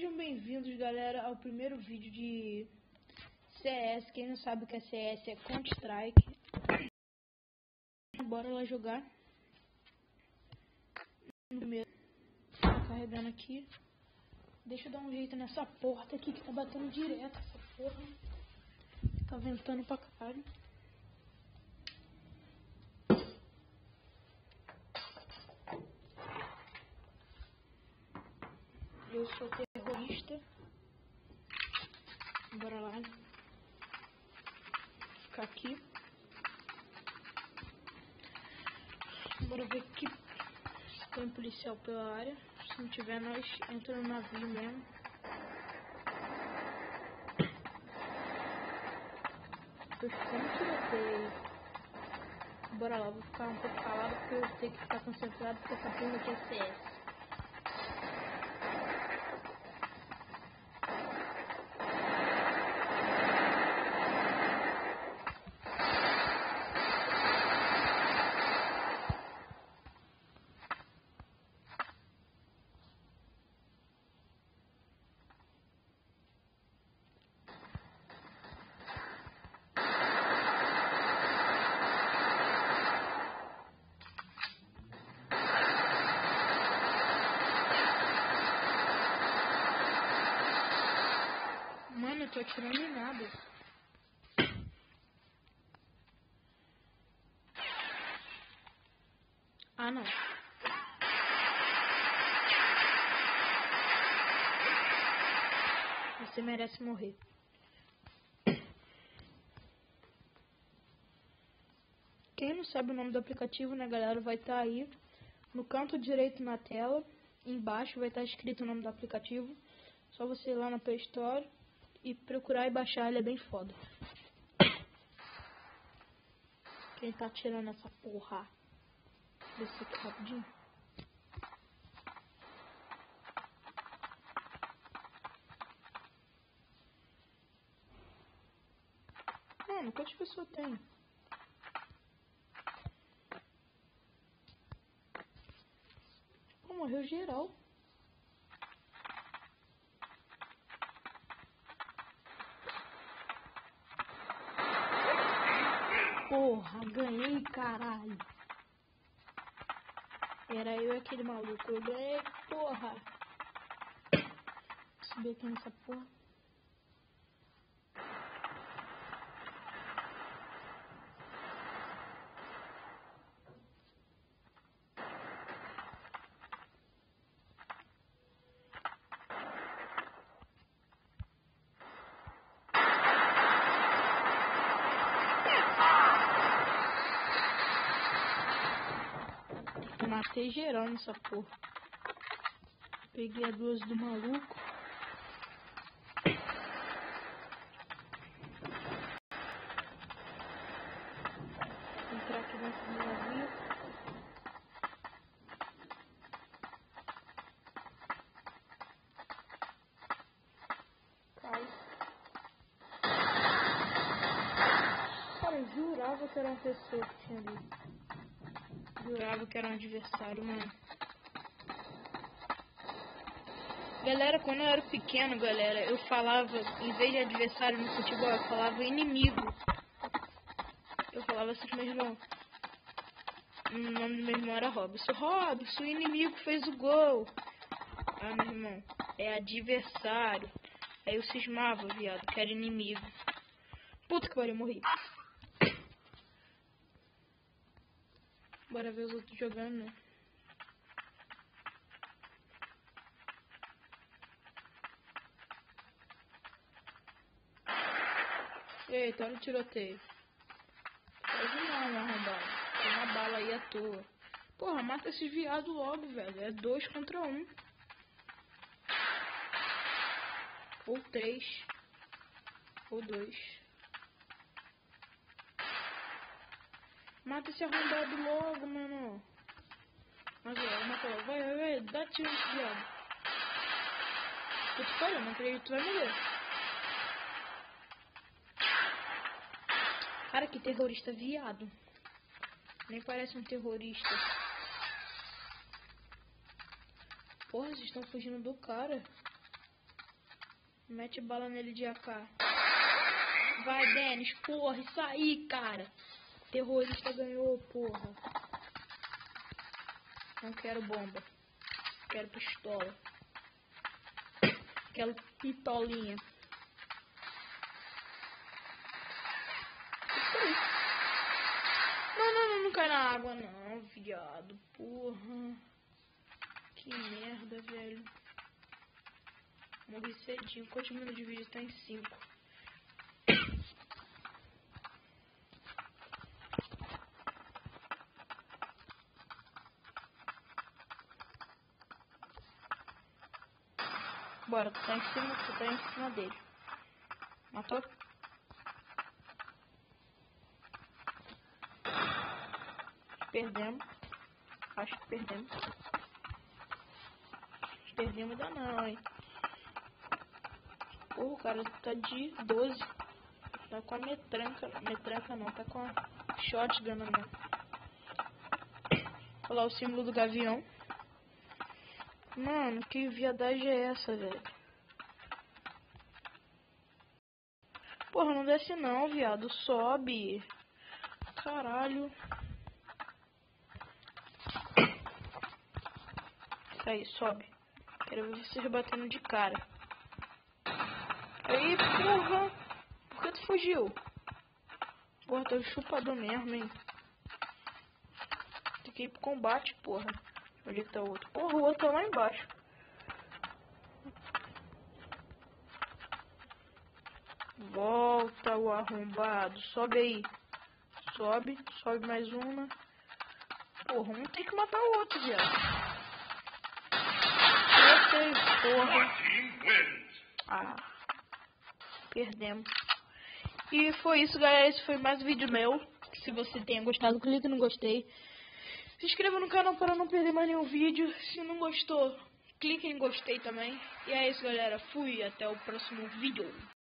Sejam bem-vindos, galera, ao primeiro vídeo de CS. Quem não sabe o que é CS é Counter-Strike. Bora lá jogar. Primeiro, carregando aqui. Deixa eu dar um jeito nessa porta aqui que tá batendo direto. Essa porra tá ventando pra caralho. Eu sou terrorista. Bora lá. Ficar aqui. Bora ver que tem policial pela área. Se não tiver, nós entramos no navio mesmo. Tô escutando tiroteio. Bora lá, vou ficar um pouco calado porque eu tenho que ficar concentrado porque essa porra aqui é CS. Mano, eu tô atirando em nada. Ah, não. Você merece morrer. Quem não sabe o nome do aplicativo, né, galera, vai estar aí no canto direito na tela. Embaixo vai estar escrito o nome do aplicativo. Só você ir lá na Play Store e procurar e baixar, ele é bem foda. Quem tá tirando essa porra? Descer aqui rapidinho. Mano, quantas pessoas tem? Pô, morreu geral. Porra, ganhei, caralho. Era eu e aquele maluco. Eu ganhei, porra. Vou subir aqui nessa porra. Matei geral nessa porra. Peguei a 12 do maluco. Entrar aqui dentro do navio. Cai. Cara, eu jurava que era uma pessoa que tinha ali. Jurava que era um adversário, mano. Galera, quando eu era pequeno, galera, eu falava, em vez de adversário no futebol, eu falava inimigo. Eu falava assim pro meu irmão. O nome do meu irmão era Robson. Robson, o inimigo fez o gol. Ah, meu irmão, é adversário. Aí eu cismava, viado, que era inimigo. Puta que pariu, eu morri. Bora ver os outros jogando, né? Eita, olha o tiroteio. Pode não, arrombado. Tem uma bala aí à toa. Porra, mata esses viados logo, velho. É 2 contra 1. Ou 3. Ou 2. Mata esse arrombado logo, mano. Mas mata logo. Vai. Dá tiro nesse viado. Puta, cara, não acredito que tu vai morrer. Cara, que terrorista viado. Nem parece um terrorista. Porra, vocês estão fugindo do cara. Mete bala nele de AK. Vai, Dennis, porra, isso aí, cara. Terrorista ganhou, porra. Não quero bomba. Quero pistola. Quero pistolinha. Não cai na água não, viado. Porra. Que merda, velho. Morri cedinho. Quantos minutos de vídeo? Tá em 5. Bora, tu tá em cima dele. Matou? Perdemos. Acho que perdemos. Perdemos ainda não, hein. Porra, o cara tá de 12. Tá com a metranca. Metranca não, tá com a shotgun na mão. Olha lá o símbolo do gavião. Mano, que viadagem é essa, velho? Porra, não desce não, viado. Sobe. Caralho. Aí, sobe. Quero ver vocês batendo de cara. Aí, porra. Por que tu fugiu? Porra, tô chupador mesmo, hein. Tem que ir pro combate, porra. Onde é que tá o outro? Porra, o outro tá lá embaixo. Volta, o arrombado. Sobe aí. Sobe. Sobe mais uma. Porra, um tem que matar o outro, viado. Porra. Ah. Perdemos. E foi isso, galera. Esse foi mais um vídeo meu. Se você tenha gostado, clique no gostei. Se inscreva no canal para não perder mais nenhum vídeo. Se não gostou, clique em gostei também. E é isso, galera. Fui. Até o próximo vídeo.